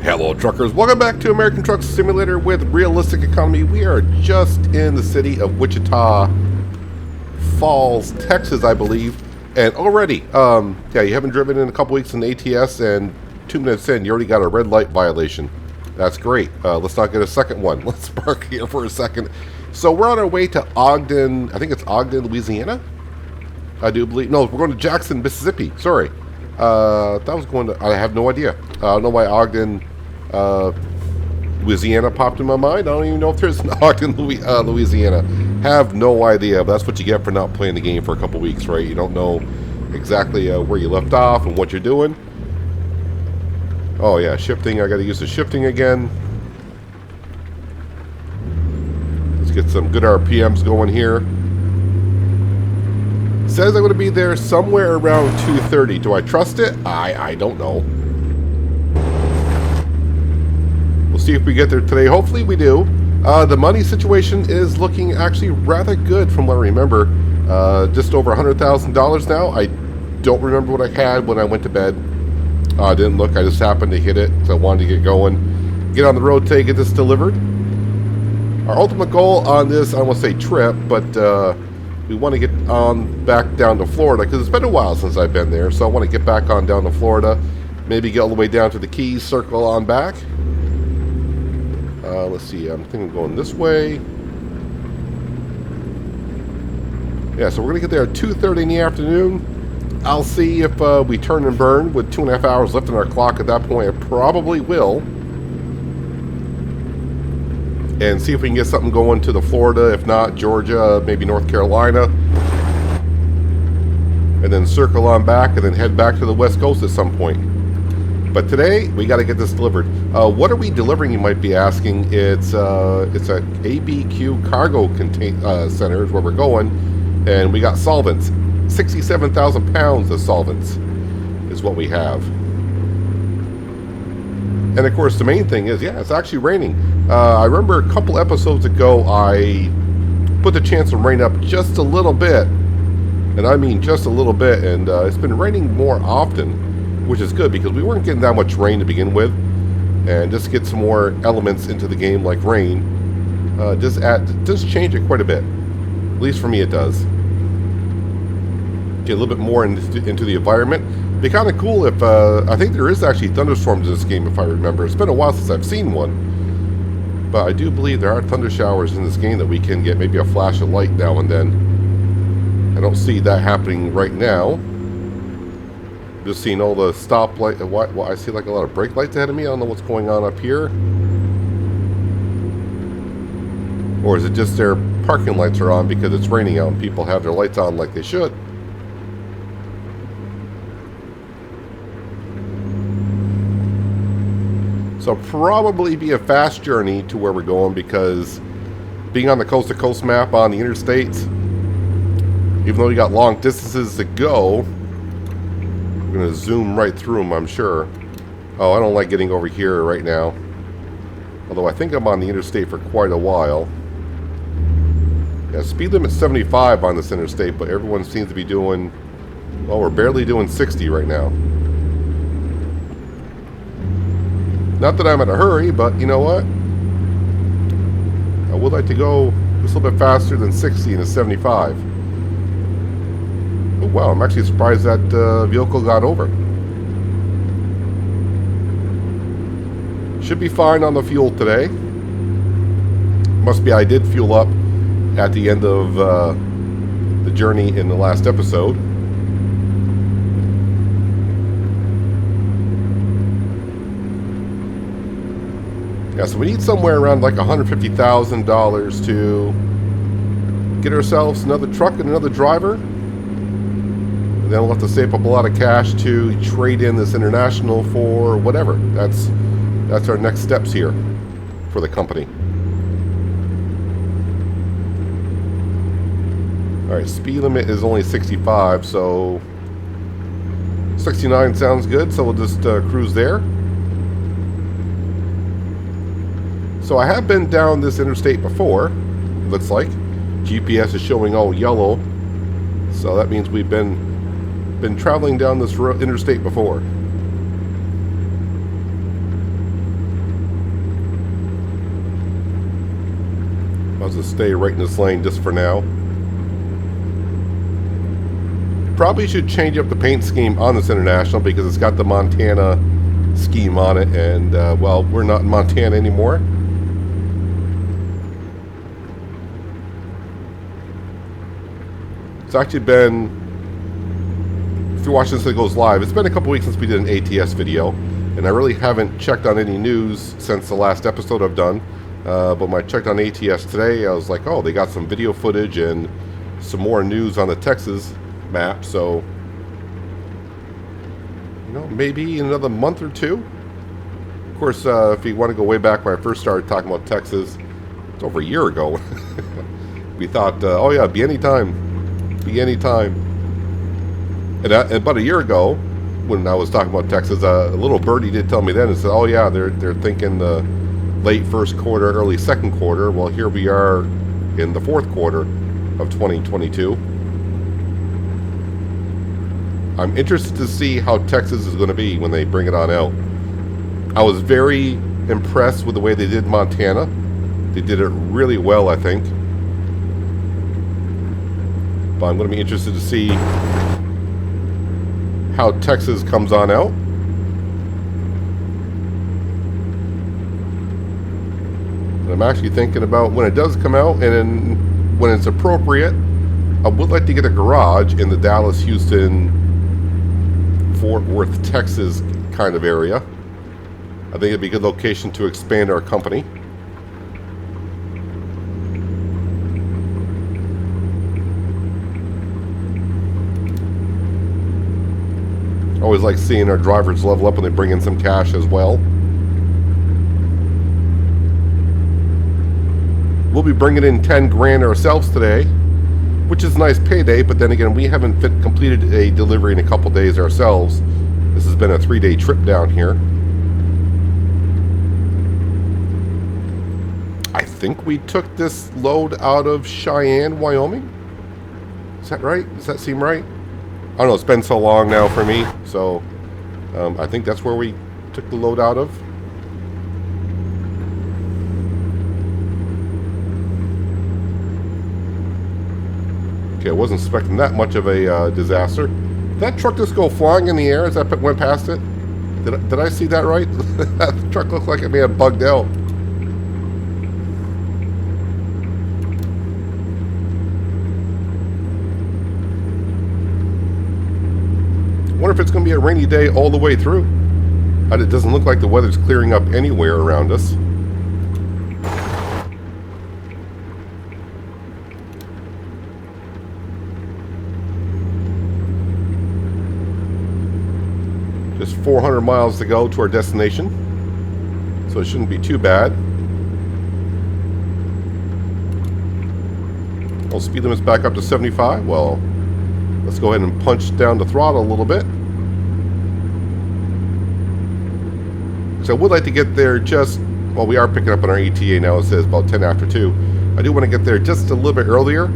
Hello, truckers. Welcome back to American Truck Simulator with Realistic Economy. We are just in the city of Wichita Falls, Texas, I believe. And already, yeah, you haven't driven in a couple weeks in the ATS, and 2 minutes in, you already got a red light violation. That's great. Let's not get a second one. Let's park here for a second. So we're on our way to Ogden. I think it's Ogden, Louisiana. I do believe. No, we're going to Jackson, Mississippi. Sorry. That was going to. I have no idea. I don't know why Ogden, Louisiana popped in my mind. I don't even know if there's an Ogden, Louisiana. Have no idea. But that's what you get for not playing the game for a couple weeks, right? You don't know exactly where you left off and what you're doing. Oh yeah, shifting. I got to use the shifting again. Let's get some good RPMs going here. Says I'm going to be there somewhere around 2:30. Do I trust it? I don't know. We'll see if we get there today. Hopefully we do. The money situation is looking actually rather good from what I remember. Just over $100,000 now. I don't remember what I had when I went to bed. I didn't look. I just happened to hit it because I wanted to get going. Get on the road today, get this delivered. Our ultimate goal on this, I don't want to say trip, but we want to get on back down to Florida because it's been a while since I've been there. So I want to get back on down to Florida. Maybe get all the way down to the Keys, circle on back. Let's see. I'm thinking of going this way. Yeah, so we're going to get there at 2:30 in the afternoon. I'll see if we turn and burn with 2.5 hours left on our clock. At that point, I probably will. And see if we can get something going to the Florida. If not, Georgia, maybe North Carolina. And then circle on back and then head back to the West Coast at some point. But today, we got to get this delivered. What are we delivering, you might be asking. It's a ABQ cargo center is where we're going. And we got solvents. 67,000 pounds of solvents is what we have. And of course, the main thing is, yeah, it's actually raining. I remember a couple episodes ago, I put the chance of rain up just a little bit. And I mean just a little bit. And it's been raining more often, which is good because we weren't getting that much rain to begin with. And just get some more elements into the game like rain. Does change it quite a bit. At least for me it does. Get a little bit more into the environment. It'd be kind of cool if, I think there is actually thunderstorms in this game if I remember. It's been a while since I've seen one. But I do believe there are thunder showers in this game that we can get maybe a flash of light now and then. I don't see that happening right now. Just seeing all the stoplight. I see like a lot of brake lights ahead of me. I don't know what's going on up here. Or is it just their parking lights are on because it's raining out and people have their lights on like they should? So probably be a fast journey to where we're going because being on the coast-to-coast map on the interstates, even though you got long distances to go, we're going to zoom right through them, I'm sure. Oh, I don't like getting over here right now. Although I think I'm on the interstate for quite a while. Yeah, speed limit 75 on this interstate, but everyone seems to be doing, well, we're barely doing 60 right now. Not that I'm in a hurry, but you know what? I would like to go just a little bit faster than 60 and a 75. Oh wow, I'm actually surprised that vehicle got over. Should be fine on the fuel today. Must be I did fuel up at the end of the journey in the last episode. Yeah, so we need somewhere around like $150,000 to get ourselves another truck and another driver. And then we'll have to save up a lot of cash to trade in this International for whatever. That's our next steps here for the company. Alright, speed limit is only 65, so 69 sounds good, so we'll just cruise there. So I have been down this interstate before, it looks like. GPS is showing all yellow, so that means we've been traveling down this interstate before. I'll just stay right in this lane just for now. Probably should change up the paint scheme on this International because it's got the Montana scheme on it, and well, we're not in Montana anymore. It's actually been, if you're watching this and it goes live, it's been a couple weeks since we did an ATS video, and I really haven't checked on any news since the last episode I've done. But when I checked on ATS today, I was like, oh, they got some video footage and some more news on the Texas map, so you know, maybe in another month or two. Of course, if you want to go way back when I first started talking about Texas, it's over a year ago. We thought, oh yeah, be any time. And about a year ago, when I was talking about Texas, a little birdie did tell me then and said, oh yeah, they're thinking the late first quarter, early second quarter. Well, here we are in the fourth quarter of 2022. I'm interested to see how Texas is going to be when they bring it on out. I was very impressed with the way they did Montana. They did it really well, I think. But I'm going to be interested to see how Texas comes on out. And I'm actually thinking about when it does come out, and then when it's appropriate, I would like to get a garage in the Dallas, Houston, Fort Worth, Texas kind of area. I think it'd be a good location to expand our company. Always like seeing our drivers level up when they bring in some cash as well. We'll be bringing in 10 grand ourselves today, which is a nice payday, but then again, we haven't completed a delivery in a couple days ourselves. This has been a 3-day trip down here. I think we took this load out of Cheyenne, Wyoming. Is that right? Does that seem right? I don't know, it's been so long now for me, so I think that's where we took the load out of. Okay, I wasn't expecting that much of a disaster. Did that truck just go flying in the air as I went past it? Did I see that right? That truck looked like it may have bugged out. I wonder if it's going to be a rainy day all the way through. It doesn't look like the weather's clearing up anywhere around us. Just 400 miles to go to our destination, so it shouldn't be too bad. Well, speed limit's back up to 75. Well, let's go ahead and punch down the throttle a little bit. So I would like to get there just, well, we are picking up on our ETA now. It says about 10 after 2. I do want to get there just a little bit earlier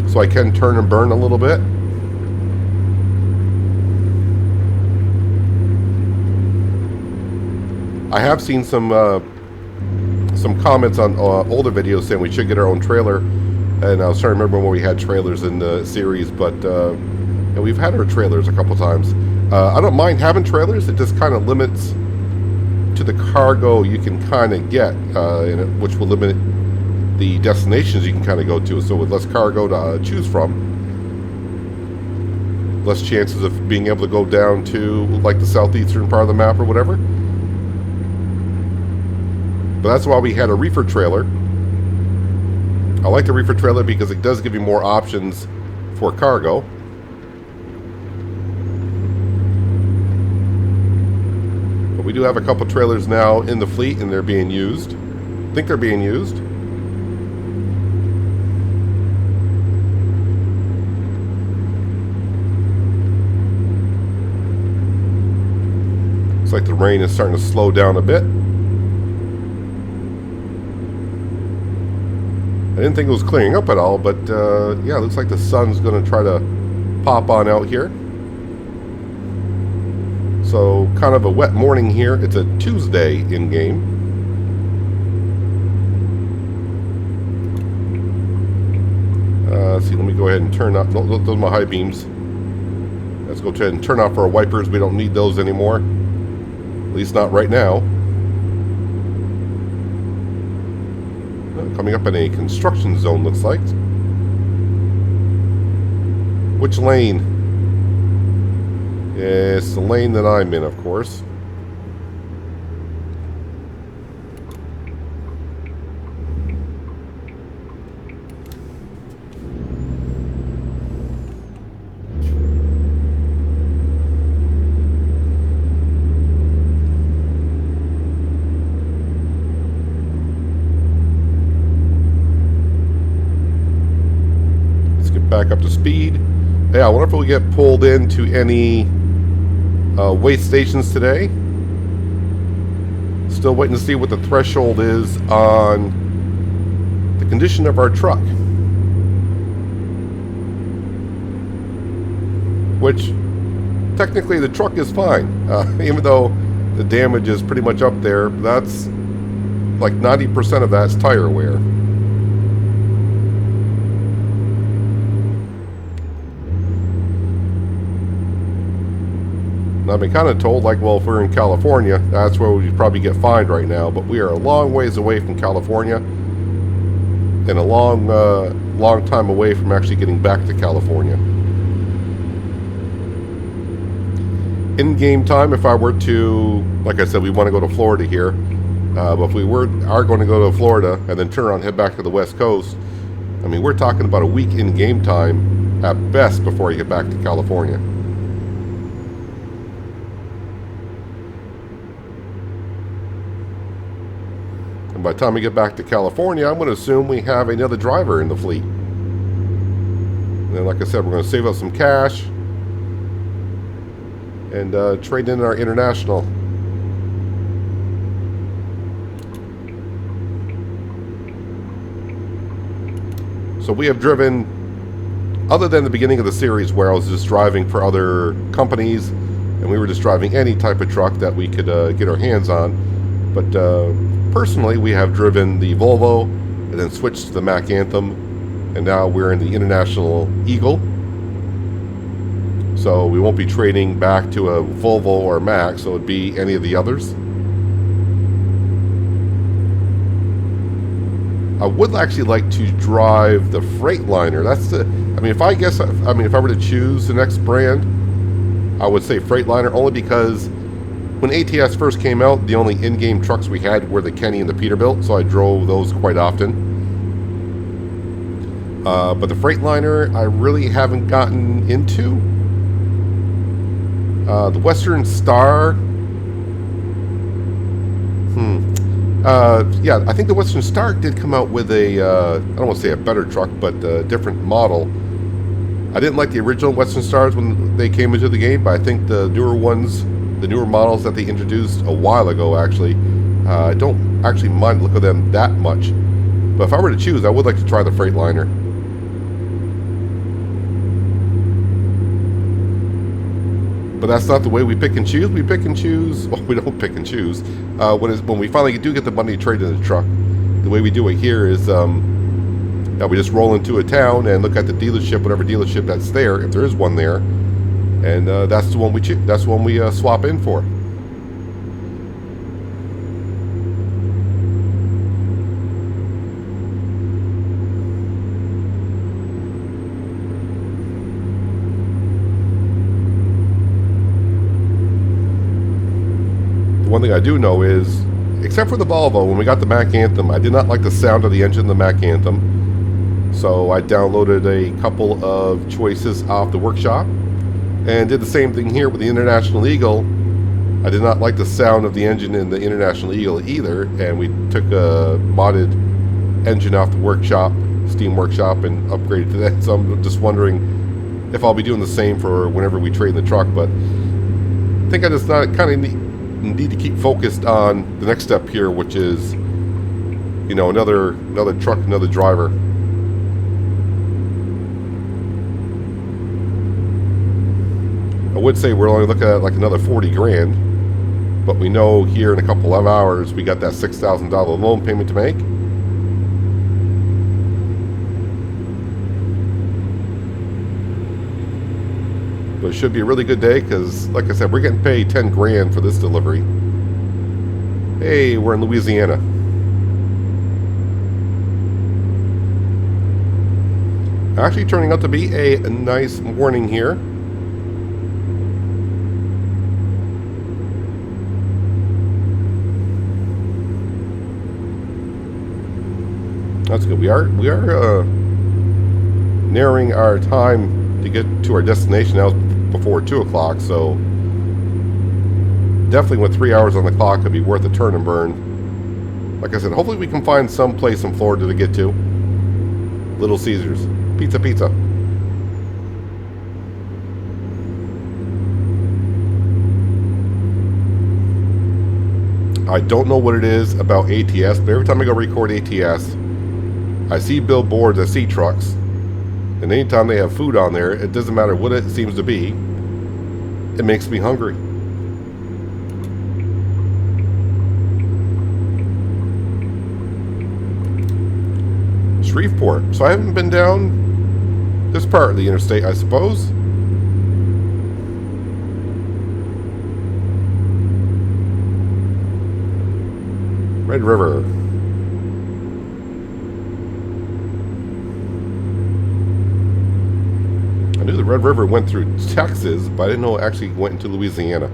so I can turn and burn a little bit. I have seen some comments on older videos saying we should get our own trailer, and I was trying to remember when we had trailers in the series, but yeah, we've had our trailers a couple times. I don't mind having trailers. It just kind of limits to the cargo you can kind of get, which will limit the destinations you can kind of go to. So with less cargo to choose from, less chances of being able to go down to like the southeastern part of the map or whatever. But that's why we had a reefer trailer. I like the reefer trailer because it does give you more options for cargo. But we do have a couple trailers now in the fleet, and they're being used. I think they're being used. Looks like the rain is starting to slow down a bit. I didn't think it was clearing up at all, but yeah, it looks like the sun's going to try to pop on out here. So, kind of a wet morning here. It's a Tuesday in-game. go ahead and turn off. Those are my high beams. Let's go ahead and turn off our wipers. We don't need those anymore. At least not right now. Coming up in a construction zone, looks like. Which lane? It's the lane that I'm in, of course. Back up to speed. Yeah, I wonder if we'll get pulled into any waste stations today. Still waiting to see what the threshold is on the condition of our truck. Which, technically the truck is fine. Even though the damage is pretty much up there, that's like 90% of that's tire wear. I've been kind of told, like, well, if we're in California, that's where we'd probably get fined right now. But we are a long ways away from California, and a long time away from actually getting back to California. In game time, if I were to, like I said, we want to go to Florida here. But if we are going to go to Florida and then turn around and head back to the West Coast, I mean, we're talking about a week in game time at best before you get back to California. And by the time we get back to California, I'm going to assume we have another driver in the fleet. And then, like I said, we're going to save up some cash and trade in our international. So we have driven, other than the beginning of the series where I was just driving for other companies and we were just driving any type of truck that we could get our hands on. But personally, we have driven the Volvo and then switched to the Mack Anthem, and now we're in the International Eagle. So we won't be trading back to a Volvo or Mack, so it'd be any of the others. I would actually like to drive the Freightliner. That's the, I mean, if I were to choose the next brand, I would say Freightliner, only because when ATS first came out, the only in-game trucks we had were the Kenny and the Peterbilt, so I drove those quite often. But the Freightliner, I really haven't gotten into. The Western Star. Yeah, I think the Western Star did come out with a, I don't want to say a better truck, but a different model. I didn't like the original Western Stars when they came into the game, but I think the newer ones, the newer models that they introduced a while ago, actually, I don't actually mind the look of them that much. But if I were to choose, I would like to try the Freightliner. But that's not the way we pick and choose. We pick and choose. Well, we don't pick and choose. When we finally do get the money to trade in the truck, the way we do it here is we just roll into a town and look at the dealership, whatever dealership that's there, if there is one there, and that's the one we choose. That's the one we swap in for. One thing I do know is, except for the Volvo, when we got the Mack Anthem, I did not like the sound of the engine in the Mack Anthem. So I downloaded a couple of choices off the workshop and did the same thing here with the International Eagle. I did not like the sound of the engine in the International Eagle either, and we took a modded engine off the workshop, Steam Workshop, and upgraded to that. So I'm just wondering if I'll be doing the same for whenever we trade in the truck, but I think I just kind of need to keep focused on the next step here, which is, you know, another truck, another driver. I would say we're only looking at like another 40 grand, but we know here in a couple of hours we got that $6,000 loan payment to make. But it should be a really good day because, like I said, we're getting paid 10 grand for this delivery. Hey, we're in Louisiana. Actually turning out to be a nice morning here. That's good. We are narrowing our time to get to our destination now before 2 o'clock, so definitely with 3 hours on the clock it'd be worth a turn and burn. Like I said, hopefully we can find some place in Florida to get to. Little Caesars. Pizza. I don't know what it is about ATS, but every time I go record ATS, I see billboards, I see trucks, and anytime they have food on there, it doesn't matter what it seems to be, it makes me hungry. Shreveport. So I haven't been down this part of the interstate, I suppose. Red River. I knew the Red River went through Texas, but I didn't know it actually went into Louisiana.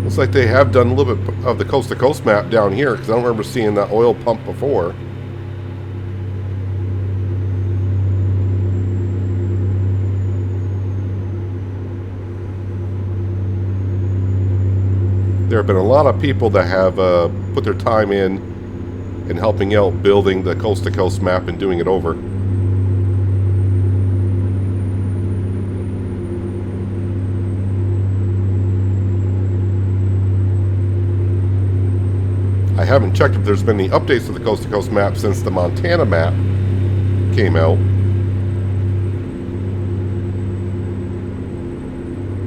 Looks like they have done a little bit of the coast-to-coast map down here, because I don't remember seeing that oil pump before. There have been a lot of people that have put their time in helping out building the coast-to-coast map and doing it over. I haven't checked if there's been any updates to the coast-to-coast map since the Montana map came out.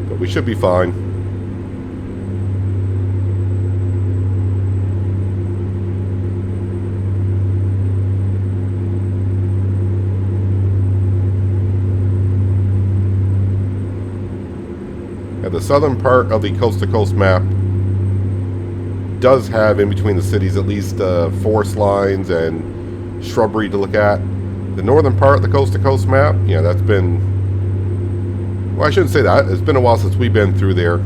But we should be fine. And the southern part of the coast-to-coast map does have in between the cities at least forest lines and shrubbery to look at. The northern part of the coast-to-coast map, yeah, that's been... Well, I shouldn't say that. It's been a while since we've been through there.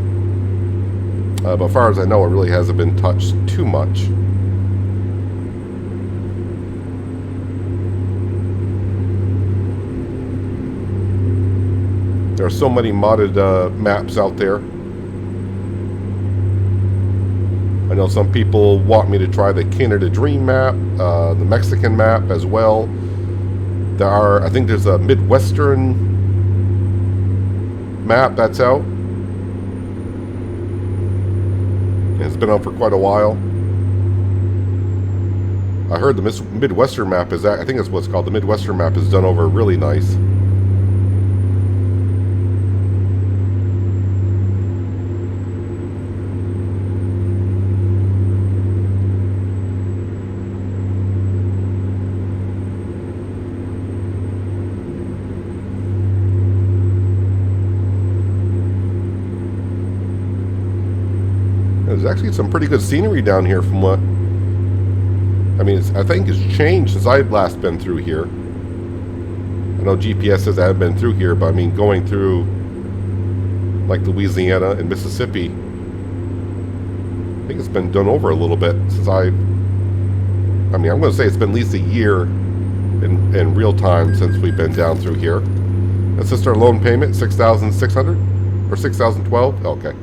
But as far as I know, it really hasn't been touched too much. There are so many modded maps out there. I know some people want me to try the Canada Dream map, the Mexican map as well. There are, I think there's a Midwestern map that's out. It's been out for quite a while. I heard the Midwestern map is, I think that's what it's called, the Midwestern map is done over really nice. There's actually some pretty good scenery down here from what... I mean, I think it's changed since I've last been through here. I know GPS says I haven't been through here, but I mean, going through like Louisiana and Mississippi, I think it's been done over a little bit since I mean, I'm going to say it's been at least a year in real time since we've been down through here. That's just our loan payment, $6,600 or $6,012. Okay.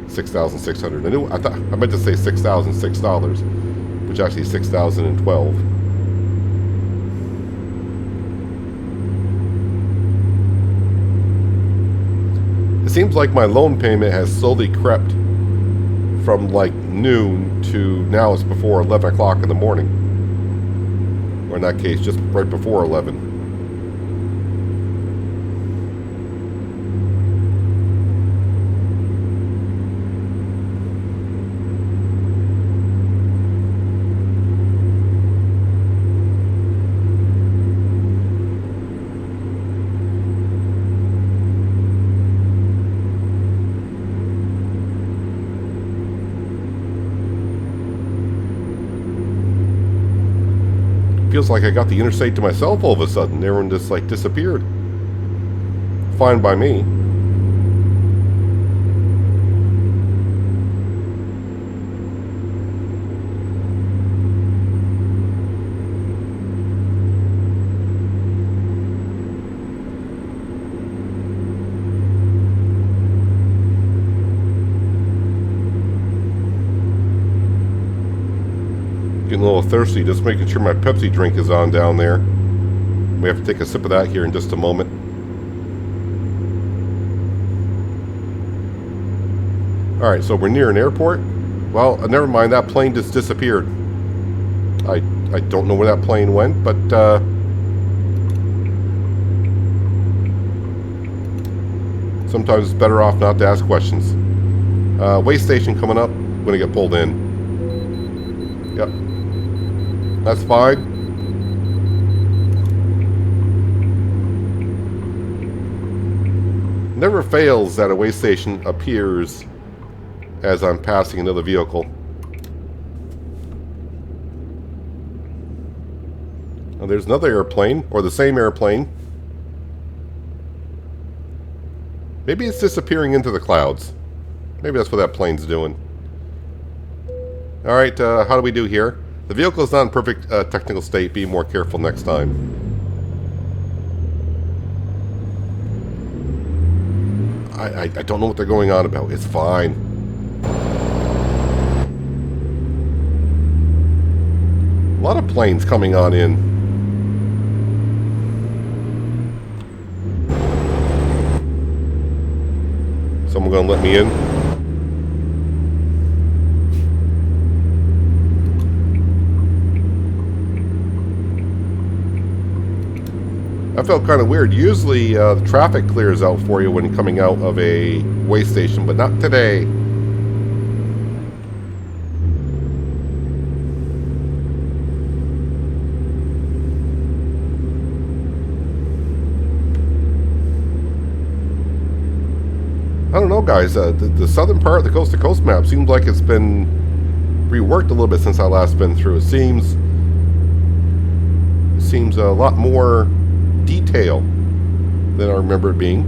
$6,600. I meant to say $6,006, which actually is $6,012. It seems like my loan payment has slowly crept from like noon to now it's before 11 o'clock in the morning. Or in that case, just right before 11. Feels like I got the interstate to myself all of a sudden. Everyone just like disappeared. Fine by me. Getting a little thirsty, just making sure my Pepsi drink is on down there. We have to take a sip of that here in just a moment. Alright, so we're near an airport. Well, never mind, that plane just disappeared. I don't know where that plane went, but sometimes it's better off not to ask questions. Way station coming up. I'm gonna get pulled in. Yep. That's fine. Never fails that a way station appears as I'm passing another vehicle. Oh, there's another airplane, or the same airplane. Maybe it's disappearing into the clouds. Maybe that's what that plane's doing. Alright, how do we do here? The vehicle is not in perfect technical state. Be more careful next time. I don't know what they're going on about. It's fine. A lot of planes coming on in. Someone gonna let me in? That felt kind of weird. Usually the traffic clears out for you when coming out of a way station, but not today. I don't know, guys. The southern part of the coast-to-coast map seems like it's been reworked a little bit since I last been through. It seems a lot more detail than I remember it being.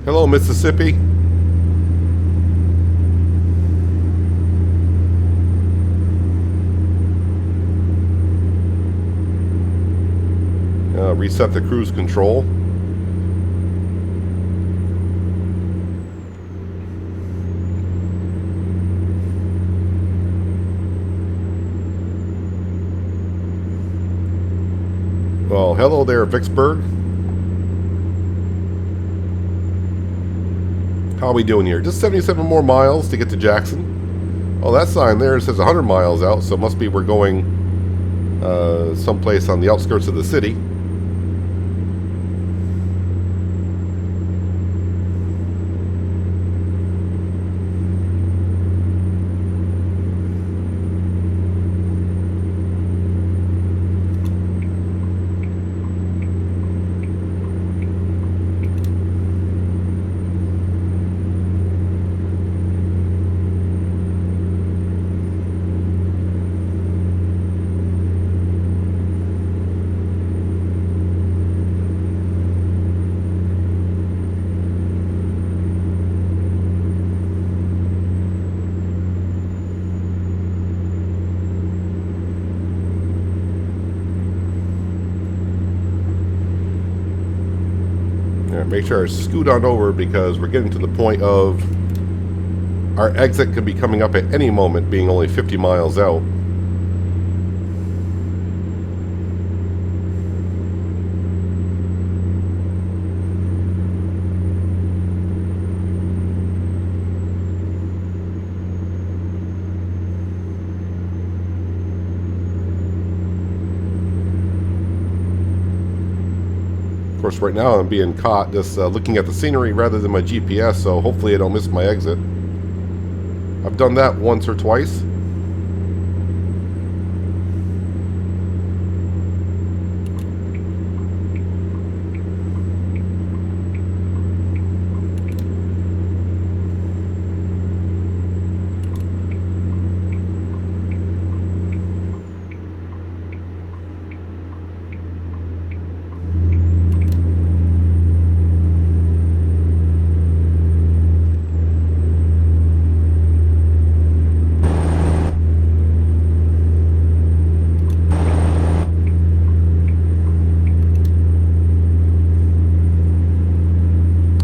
Hello, Mississippi. Reset the cruise control. Well, hello there, Vicksburg. How are we doing here? Just 77 more miles to get to Jackson. Oh, that sign there says 100 miles out, so it must be we're going someplace on the outskirts of the city. Make sure I scoot on over because we're getting to the point of our exit could be coming up at any moment, being only 50 miles out. Of course, right now I'm being caught just looking at the scenery rather than my GPS, so hopefully I don't miss my exit. I've done that once or twice.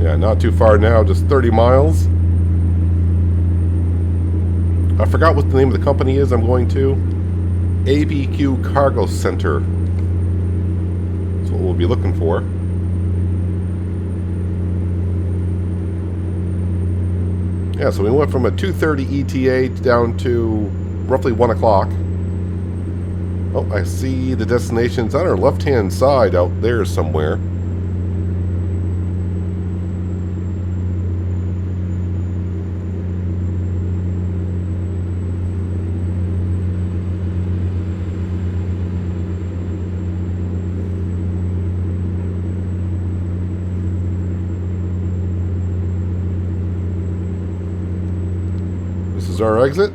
Yeah, not too far now, just 30 miles. I forgot what the name of the company is I'm going to. ABQ Cargo Center. That's what we'll be looking for. Yeah, so we went from a 2:30 ETA down to roughly 1 o'clock. Oh, I see the destination's on our left-hand side out there somewhere. This is our exit.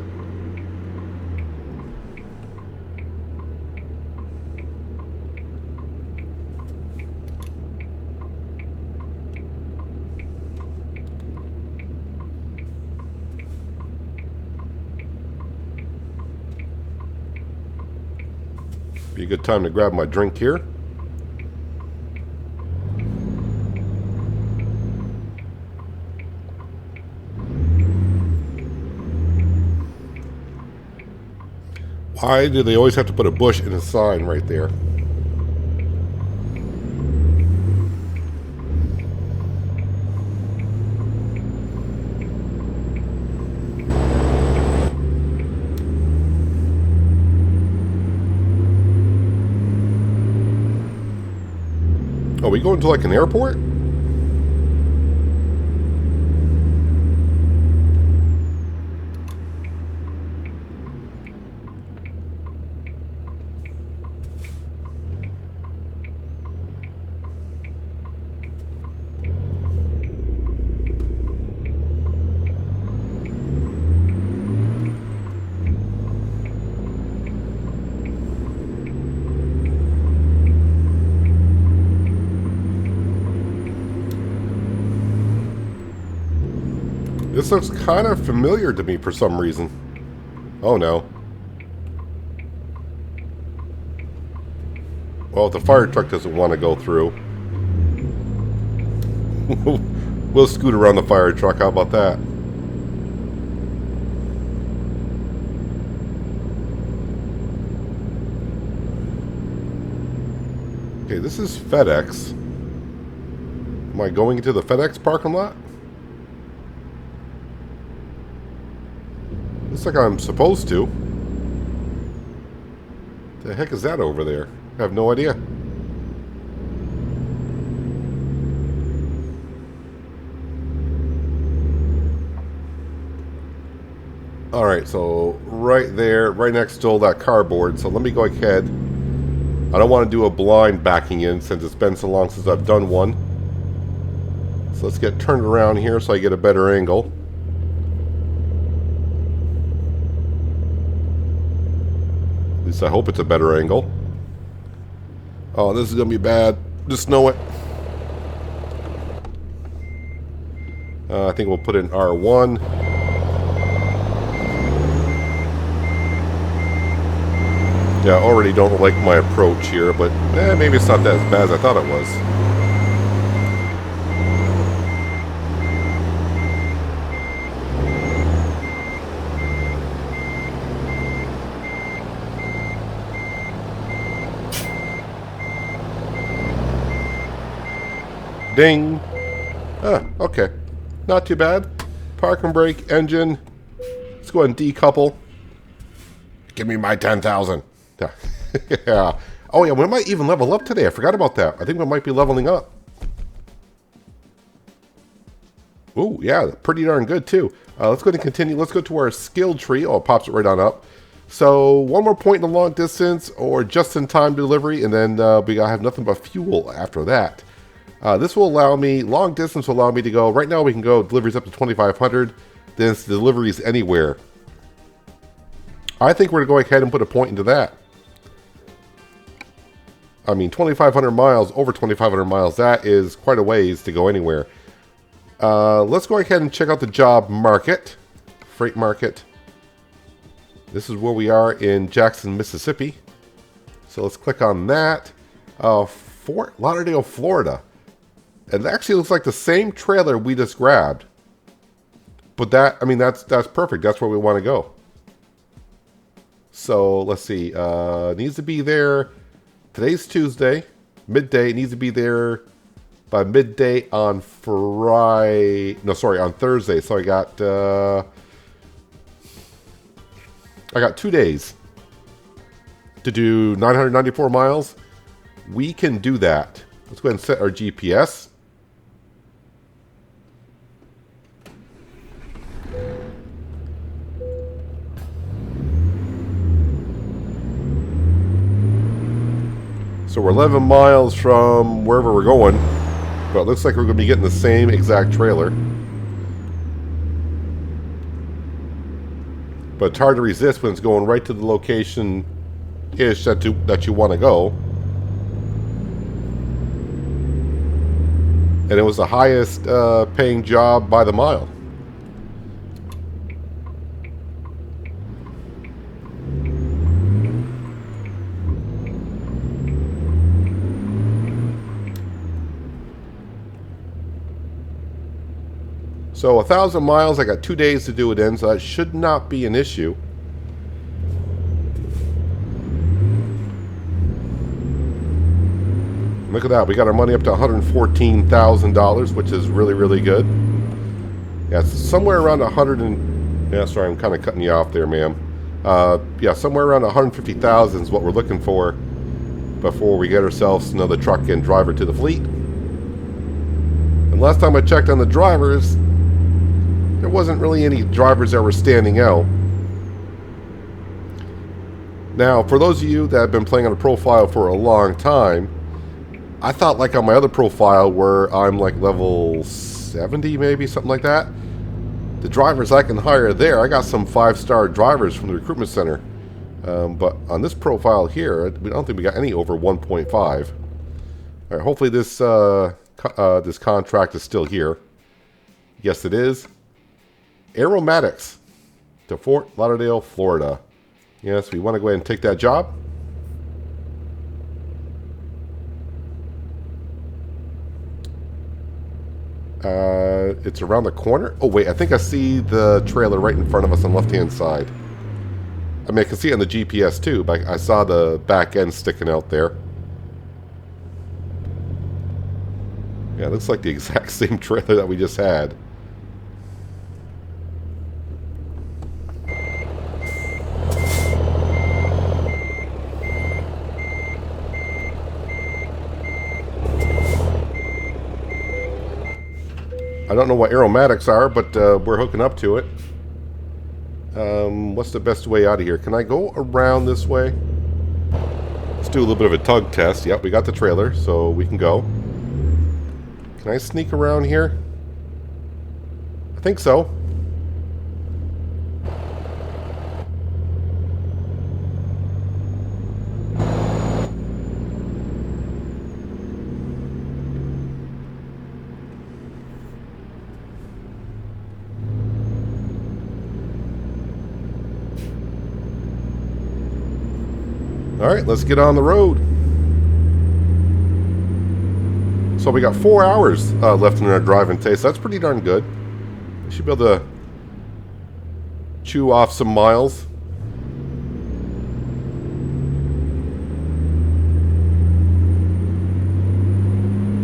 Be a good time to grab my drink here. Why do they always have to put a bush in a sign right there? Are we going to like an airport? This looks kind of familiar to me for some reason. Oh no. Well, if the fire truck doesn't want to go through, we'll scoot around the fire truck. How about that? Okay, this is FedEx. Am I going into the FedEx parking lot? Looks like I'm supposed to. The heck is that over there? I have no idea. Alright, so right there, right next to all that cardboard. So let me go ahead. I don't want to do a blind backing in since it's been so long since I've done one. So let's get turned around here so I get a better angle. At least I hope it's a better angle. Oh, this is going to be bad. Just know it. I think we'll put in R1. Yeah, I already don't like my approach here, but maybe it's not that as bad as I thought it was. Ding. Ah, okay. Not too bad. Park and brake, engine. Let's go ahead and decouple. Give me my 10,000. Yeah. Oh yeah, we might even level up today. I forgot about that. I think we might be leveling up. Oh, yeah, pretty darn good, too. Let's go ahead and continue. Let's go to our skill tree. Oh, it pops it right on up. So, one more point in the long distance or just-in-time delivery, and then we gotta have nothing but fuel after that. This will allow me, long distance will allow me to go, right now we can go deliveries up to 2,500, then it's deliveries anywhere. I think we're going to go ahead and put a point into that. I mean, 2,500 miles, over 2,500 miles, that is quite a ways to go anywhere. Let's go ahead and check out the job market, freight market. This is where we are in Jackson, Mississippi. So let's click on that. Fort Lauderdale, Florida. It actually looks like the same trailer we just grabbed. But that, I mean, that's perfect. That's where we want to go. So let's see. Needs to be there. Today's Tuesday, midday. It needs to be there by midday on Friday. No, sorry, on Thursday. So I got 2 days to do 994 miles. We can do that. Let's go ahead and set our GPS. So we're 11 miles from wherever we're going, but it looks like we're going to be getting the same exact trailer. But it's hard to resist when it's going right to the location-ish that you want to go. And it was the highest paying job by the mile. So 1,000 miles, I got 2 days to do it in, so that should not be an issue. Look at that, we got our money up to $114,000, which is really, really good. Yeah, it's somewhere around 100 and... Yeah, sorry, I'm kind of cutting you off there, ma'am. Yeah, somewhere around 150,000 is what we're looking for before we get ourselves another truck and driver to the fleet. And last time I checked on the drivers, there wasn't really any drivers that were standing out. Now, for those of you that have been playing on a profile for a long time, I thought like on my other profile where I'm like level 70 maybe, something like that, the drivers I can hire there, I got some 5-star drivers from the recruitment center. But on this profile here, I don't think we got any over 1.5. All right, hopefully this this contract is still here. Yes, it is. Aromatics to Fort Lauderdale, Florida. Yes, we want to go ahead and take that job. It's around the corner. Oh, wait, I think I see the trailer right in front of us on the left-hand side. I mean, I can see it on the GPS too, but I saw the back end sticking out there. Yeah, it looks like the exact same trailer that we just had. I don't know what aromatics are, but we're hooking up to it. What's the best way out of here? Can I go around this way? Let's do a little bit of a tug test. Yep, we got the trailer, so we can go. Can I sneak around here? I think so. All right, let's get on the road. So we got 4 hours left in our driving taste. That's pretty darn good. We should be able to chew off some miles.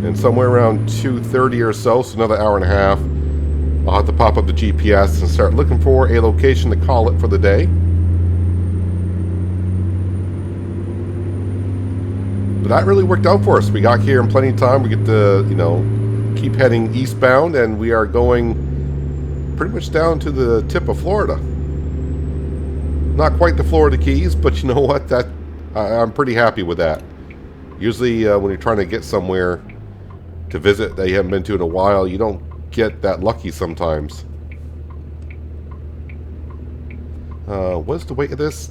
And somewhere around 2:30 or so, so another hour and a half, I'll have to pop up the GPS and start looking for a location to call it for the day. But that really worked out for us. We got here in plenty of time. We get to, you know, keep heading eastbound, and we are going pretty much down to the tip of Florida. Not quite the Florida Keys, but you know what? I'm pretty happy with that. Usually when you're trying to get somewhere to visit that you haven't been to in a while, you don't get that lucky sometimes. What's the weight of this?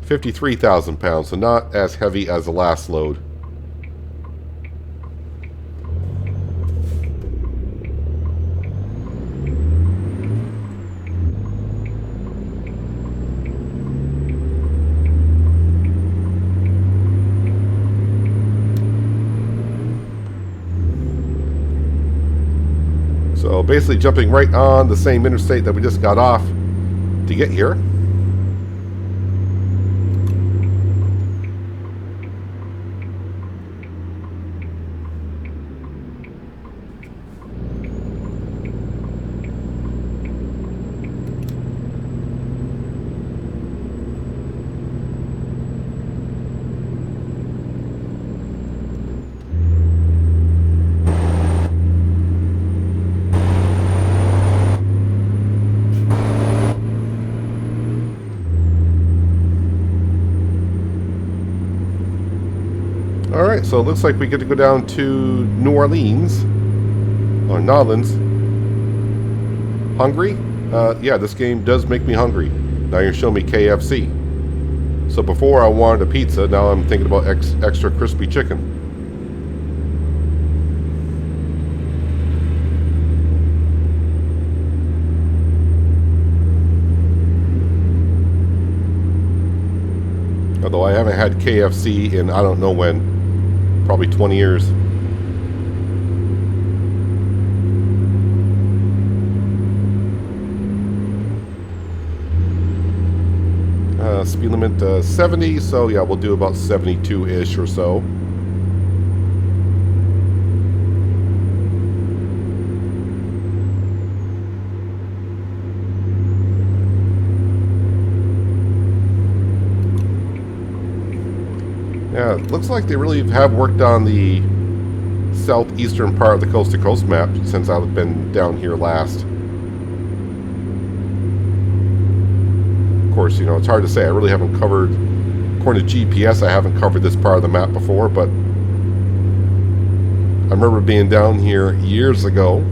53,000 pounds, so not as heavy as the last load. So basically jumping right on the same interstate that we just got off to get here. Alright, so it looks like we get to go down to New Orleans. Or Nolans. Hungry? Yeah, this game does make me hungry. Now you're showing me KFC. So before I wanted a pizza, now I'm thinking about extra crispy chicken. Although I haven't had KFC in I don't know when. Probably 20 years. Speed limit 70, so yeah, we'll do about 72-ish or so. Yeah, it looks like they really have worked on the southeastern part of the coast to coast map since I've been down here last. Of course, you know, it's hard to say. I really haven't covered, according to GPS, I haven't covered this part of the map before, but I remember being down here years ago.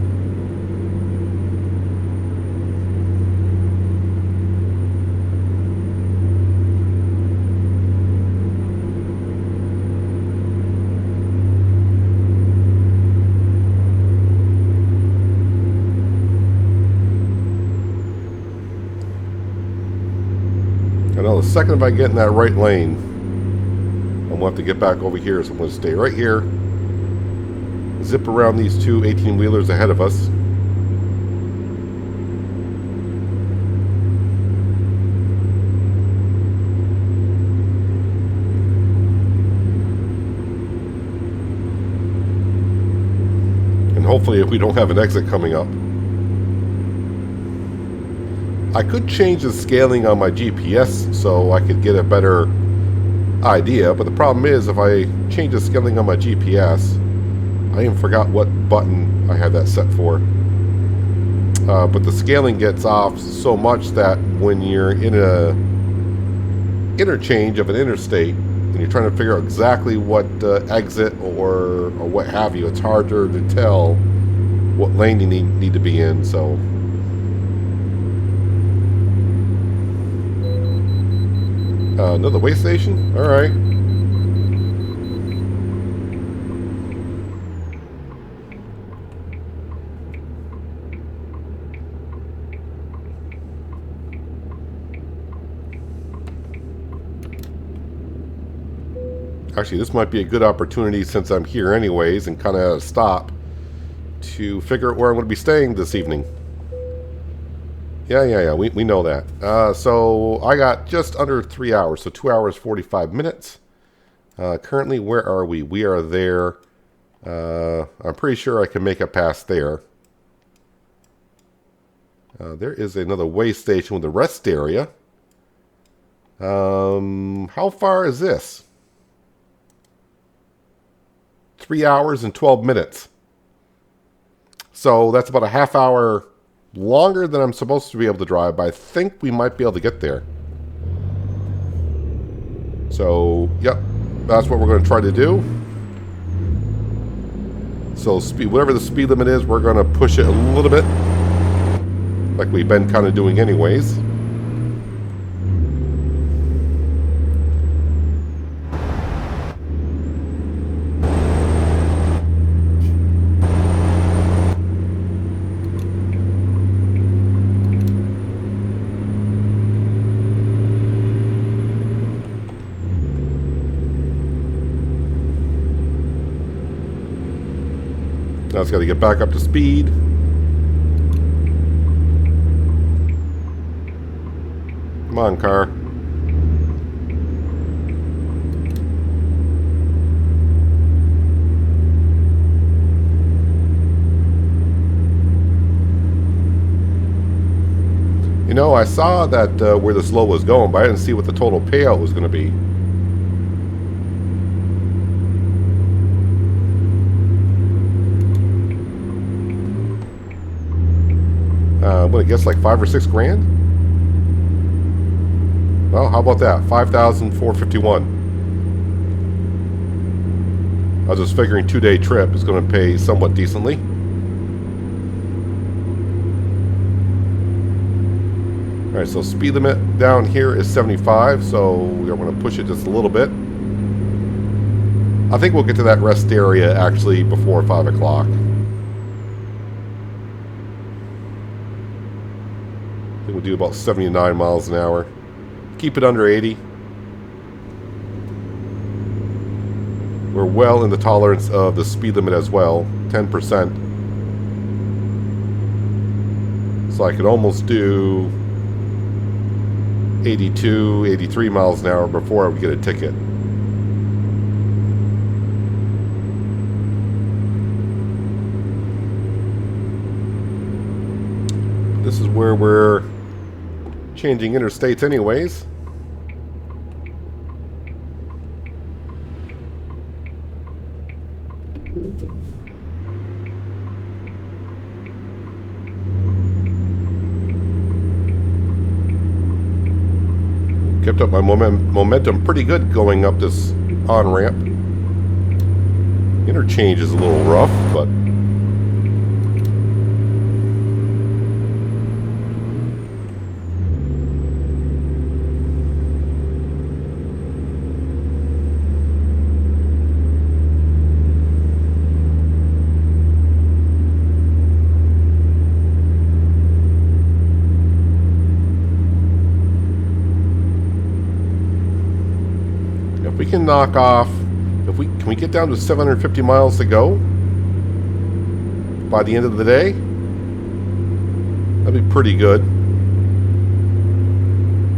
The second if I get in that right lane, I'm going to have to get back over here, so I'm going to stay right here, zip around these two 18-wheelers ahead of us. And hopefully if we don't have an exit coming up. I could change the scaling on my GPS so I could get a better idea, but the problem is if I change the scaling on my GPS, I even forgot what button I had that set for. But the scaling gets off so much that when you're in a interchange of an interstate and you're trying to figure out exactly what exit or what have you, it's harder to tell what lane you need to be in. So another way station? Alright. Actually, this might be a good opportunity since I'm here anyways and kind of at a stop to figure out where I'm going to be staying this evening. Yeah, we know that. So I got just under 3 hours, so 2 hours, 45 minutes. Currently, where are we? We are there. I'm pretty sure I can make it past there. There is another way station with a rest area. How far is this? 3 hours and 12 minutes. So that's about a half-hour longer than I'm supposed to be able to drive, but I think we might be able to get there. So, yep, that's what we're going to try to do. So, whatever the speed limit is, we're going to push it a little bit, like we've been kind of doing anyways. Now it's got to get back up to speed. Come on, car. You know, I saw that where the slow was going, but I didn't see what the total payout was going to be. I'm going to guess like 5 or 6 grand. Well, how about that? 5,451. I was just figuring 2-day trip is going to pay somewhat decently. All right, so speed limit down here is 75, so we're going to push it just a little bit. I think we'll get to that rest area actually before 5 o'clock. I think we'll do about 79 miles an hour. Keep it under 80. We're well in the tolerance of the speed limit as well, 10%. So I could almost do 82, 83 miles an hour before I would get a ticket. This is where we're changing interstates anyways. Kept up my momentum pretty good going up this on-ramp. Interchange is a little rough, but we can knock off, can we get down to 750 miles to go by the end of the day? That'd be pretty good.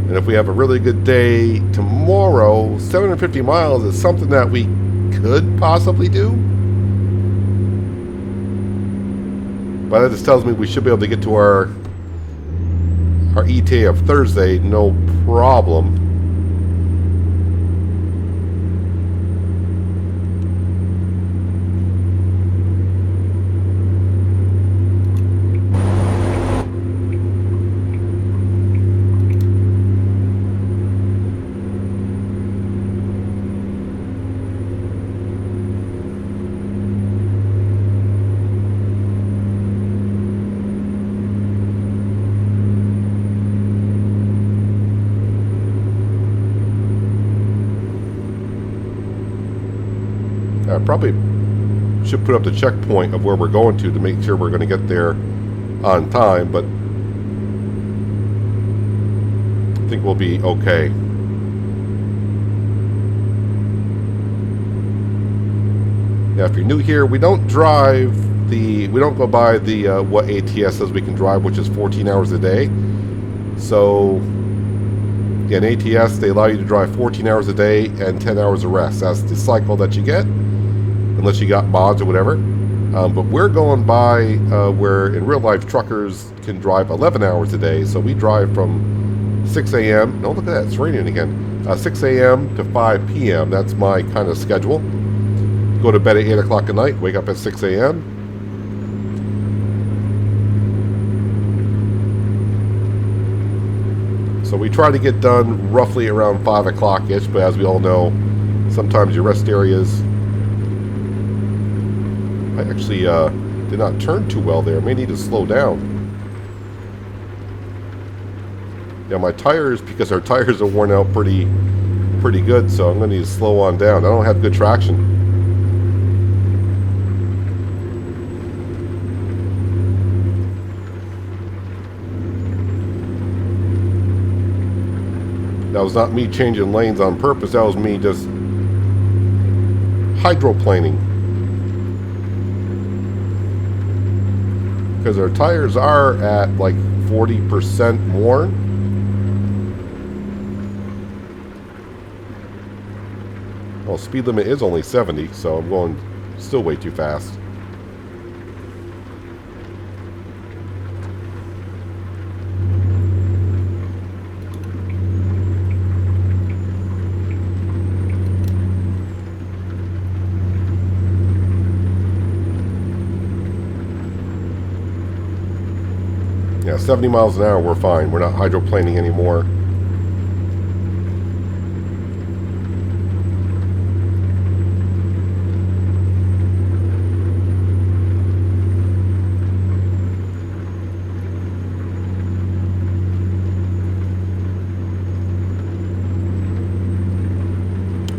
And if we have a really good day tomorrow, 750 miles is something that we could possibly do. But that just tells me we should be able to get to our ETA of Thursday, no problem. I probably should put up the checkpoint of where we're going to make sure we're going to get there on time, but I think we'll be okay. Yeah, if you're new here, we don't go by the what ATS says we can drive, which is 14 hours a day. So in ATS, they allow you to drive 14 hours a day and 10 hours of rest. That's the cycle that you get, unless you got mods or whatever. But we're going by where in real life truckers can drive 11 hours a day. So we drive from 6 a.m. No, look at that, it's raining again. 6 a.m. to 5 p.m. That's my kind of schedule. Go to bed at 8 o'clock at night, wake up at 6 a.m. So we try to get done roughly around 5 o'clock-ish, but as we all know, sometimes your rest areas... I actually did not turn too well there. May need to slow down. Yeah, my tires, because our tires are worn out pretty good, so I'm going to need to slow on down. I don't have good traction. That was not me changing lanes on purpose. That was me just hydroplaning. Because our tires are at like 40% worn. Well, speed limit is only 70, so I'm going still way too fast. Yeah, 70 miles an hour, we're fine. We're not hydroplaning anymore.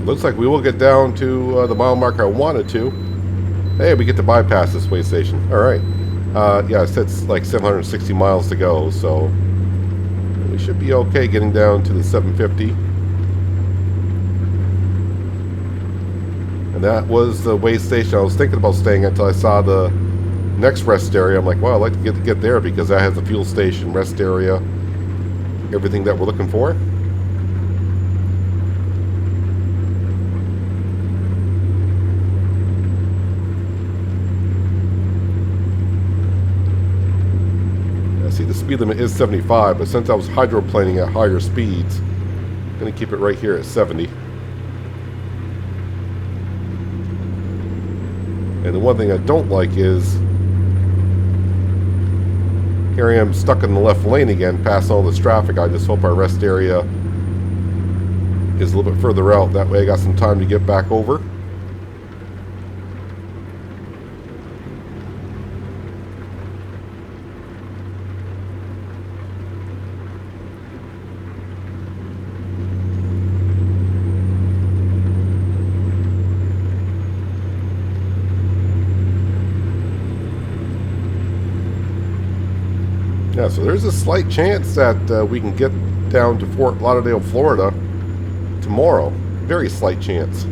Looks like we will get down to the mile marker I wanted to. Hey, we get to bypass this way station. Alright. Yeah, it says like 760 miles to go, so we should be okay getting down to the 750. And that was the way station I was thinking about staying at until I saw the next rest area. I'm like, wow, I'd like to get there because that has a fuel station, rest area, everything that we're looking for. The speed limit is 75, but since I was hydroplaning at higher speeds, I'm going to keep it right here at 70. And the one thing I don't like is here I am stuck in the left lane again, past all this traffic. I just hope our rest area is a little bit further out. That way I got some time to get back over. Yeah, so there's a slight chance that we can get down to Fort Lauderdale, Florida tomorrow. Very slight chance.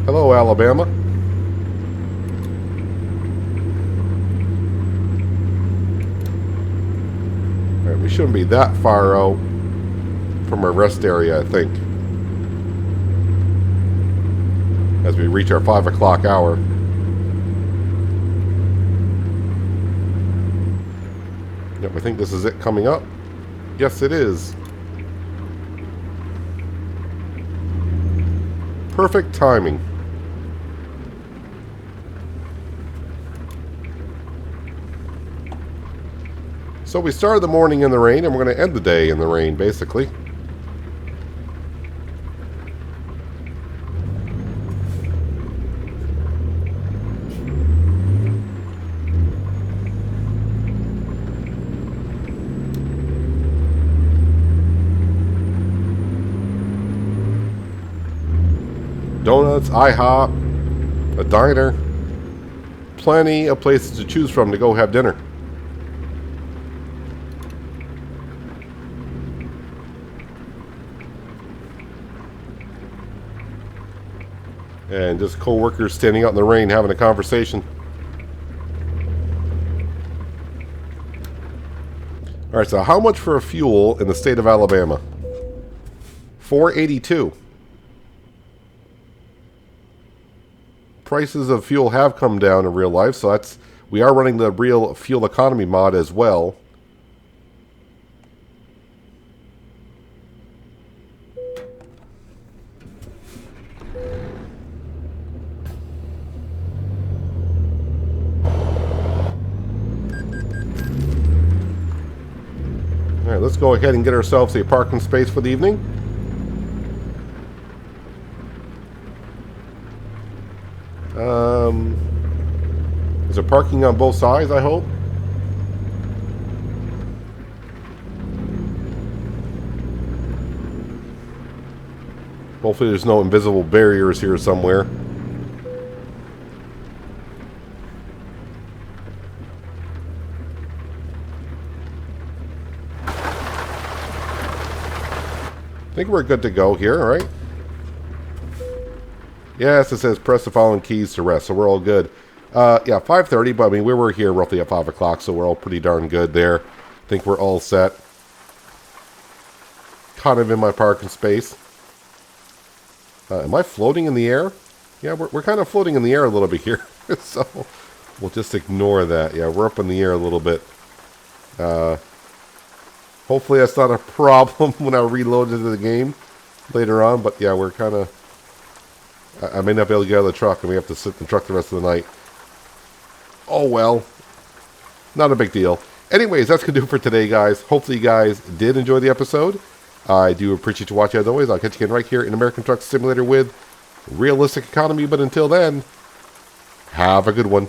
Hello, Alabama. All right, we shouldn't be that far out from our rest area, I think, as we reach our 5 o'clock hour. Yep, I think this is it coming up. Yes, it is. Perfect timing. So we started the morning in the rain, and we're going to end the day in the rain, basically. Donuts, IHOP, a diner, plenty of places to choose from to go have dinner. And just co-workers standing out in the rain having a conversation. Alright, so how much for a fuel in the state of Alabama? $4.82. Prices of fuel have come down in real life, so we are running the real fuel economy mod as well. go ahead and get ourselves a parking space for the evening. Is there parking on both sides, I hope? Hopefully there's no invisible barriers here somewhere. I think we're good to go here, all right? Yes, it says press the following keys to rest, so we're all good. Yeah, 5:30, but I mean, we were here roughly at 5 o'clock, so we're all pretty darn good there. I think we're all set. Kind of in my parking space. Am I floating in the air? Yeah, we're kind of floating in the air a little bit here. So we'll just ignore that. Yeah, we're up in the air a little bit. Hopefully that's not a problem when I reload into the game later on. But yeah, we're kind of... I may not be able to get out of the truck, and we have to sit in the truck the rest of the night. Oh well. Not a big deal. Anyways, that's going to do it for today, guys. Hopefully you guys did enjoy the episode. I do appreciate you watching as always. I'll catch you again right here in American Truck Simulator with Realistic Economy. But until then, have a good one.